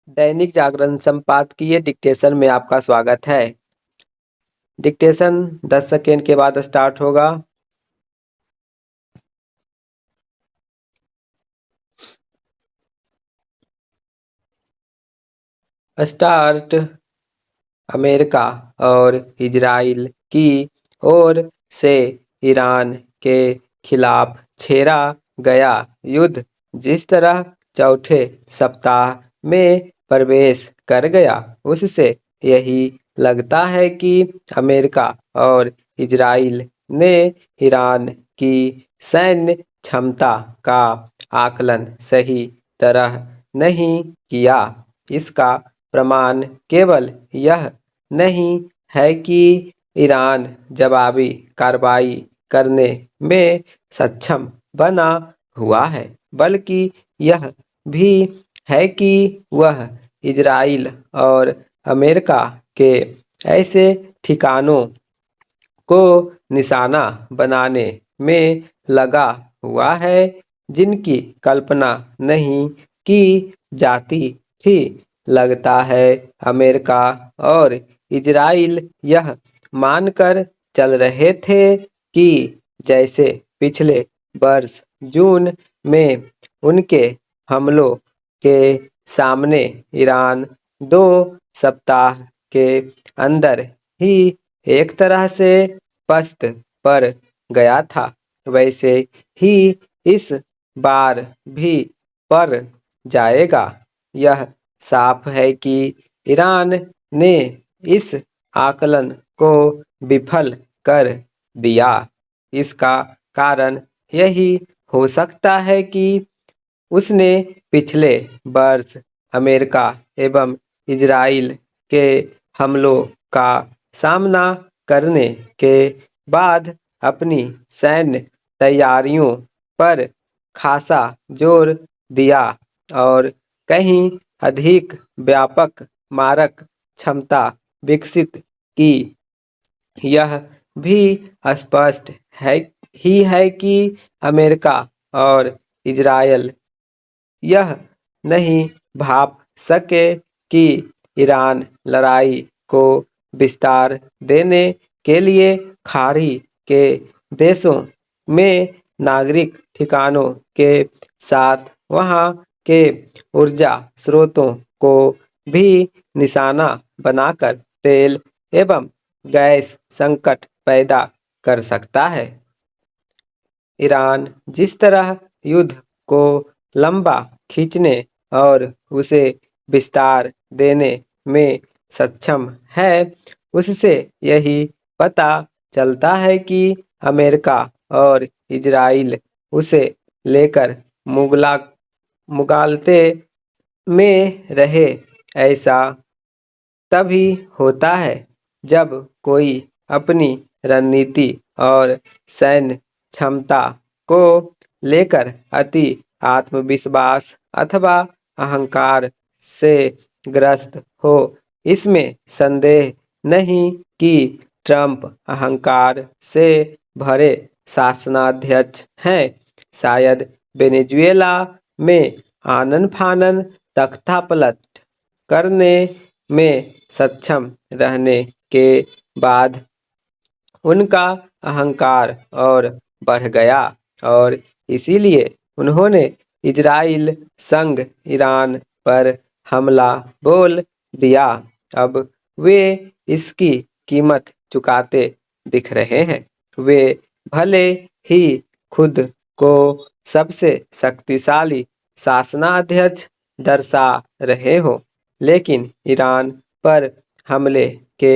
दैनिक जागरण संपादकीय डिक्टेशन में आपका स्वागत है। डिक्टेशन 10 सेकेंड के बाद स्टार्ट होगा। स्टार्ट। अमेरिका और इजराइल की ओर से ईरान के खिलाफ छेड़ा गया युद्ध जिस तरह चौथे सप्ताह में प्रवेश कर गया, उससे यही लगता है कि अमेरिका और इजराइल ने ईरान की सैन्य क्षमता का आकलन सही तरह नहीं किया। इसका प्रमाण केवल यह नहीं है कि ईरान जवाबी कार्रवाई करने में सक्षम बना हुआ है, बल्कि यह भी है कि वह इजराइल और अमेरिका के ऐसे ठिकानों को निशाना बनाने में लगा हुआ है जिनकी कल्पना नहीं की जाती थी। लगता है अमेरिका और इजराइल यह मानकर चल रहे थे कि जैसे पिछले वर्ष जून में उनके हमलों के सामने ईरान 2 सप्ताह के अंदर ही एक तरह से पस्त पड़ गया था, वैसे ही इस बार भी पड़ जाएगा। यह साफ है कि ईरान ने इस आकलन को विफल कर दिया। इसका कारण यही हो सकता है कि उसने पिछले वर्ष अमेरिका एवं इजराइल के हमलों का सामना करने के बाद अपनी सैन्य तैयारियों पर खासा जोर दिया और कहीं अधिक व्यापक मारक क्षमता विकसित की। यह भी स्पष्ट है कि अमेरिका और इजराइल यह नहीं भाप सके कि ईरान लड़ाई को विस्तार देने के लिए खाड़ी के देशों में नागरिक ठिकानों के साथ वहां के ऊर्जा स्रोतों को भी निशाना बनाकर तेल एवं गैस संकट पैदा कर सकता है। ईरान जिस तरह युद्ध को लंबा खींचने और उसे विस्तार देने में सक्षम है, उससे यही पता चलता है कि अमेरिका और इजराइल उसे लेकर मुगालते में रहे। ऐसा तभी होता है जब कोई अपनी रणनीति और सैन्य क्षमता को लेकर अति आत्मविश्वास अथवा अहंकार से ग्रस्त हो। इसमें संदेह नहीं कि ट्रंप अहंकार से भरे शासनाध्यक्ष हैं। शायद वेनेजुएला में आनन-फानन तख्तापलट करने में सक्षम रहने के बाद उनका अहंकार और बढ़ गया और इसीलिए उन्होंने इजराइल संग ईरान पर हमला बोल दिया। अब वे इसकी कीमत चुकाते दिख रहे हैं। वे भले ही खुद को सबसे शक्तिशाली शासनाध्यक्ष दर्शा रहे हों, लेकिन ईरान पर हमले के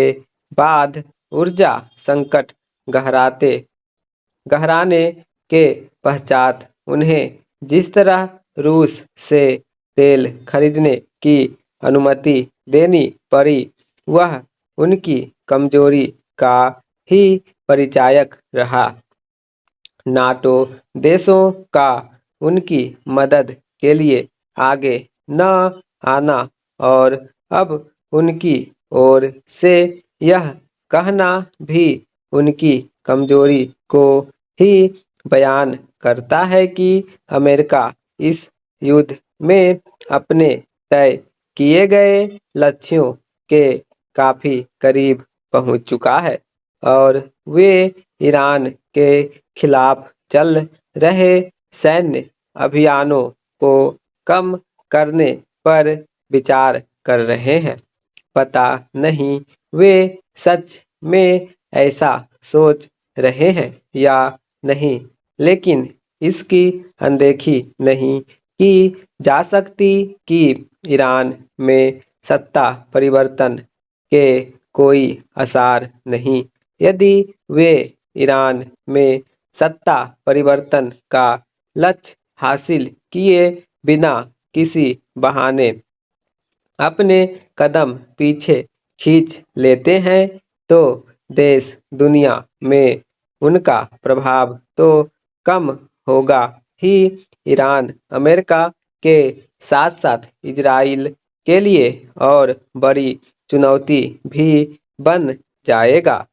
बाद ऊर्जा संकट गहराने के पश्चात उन्हें जिस तरह रूस से तेल खरीदने की अनुमति देनी पड़ी, वह उनकी कमजोरी का ही परिचायक रहा। नाटो देशों का उनकी मदद के लिए आगे न आना और अब उनकी ओर से यह कहना भी उनकी कमजोरी को ही बयान करता है कि अमेरिका इस युद्ध में अपने तय किए गए लक्ष्यों के काफ़ी करीब पहुंच चुका है और वे ईरान के खिलाफ चल रहे सैन्य अभियानों को कम करने पर विचार कर रहे हैं। पता नहीं वे सच में ऐसा सोच रहे हैं या नहीं, लेकिन इसकी अनदेखी नहीं की जा सकती कि ईरान में सत्ता परिवर्तन के कोई आसार नहीं। यदि वे ईरान में सत्ता परिवर्तन का लक्ष्य हासिल किए बिना किसी बहाने अपने कदम पीछे खींच लेते हैं, तो देश दुनिया में उनका प्रभाव तो कम होगा ही, ईरान अमेरिका के साथ-साथ इजराइल के लिए और बड़ी चुनौती भी बन जाएगा।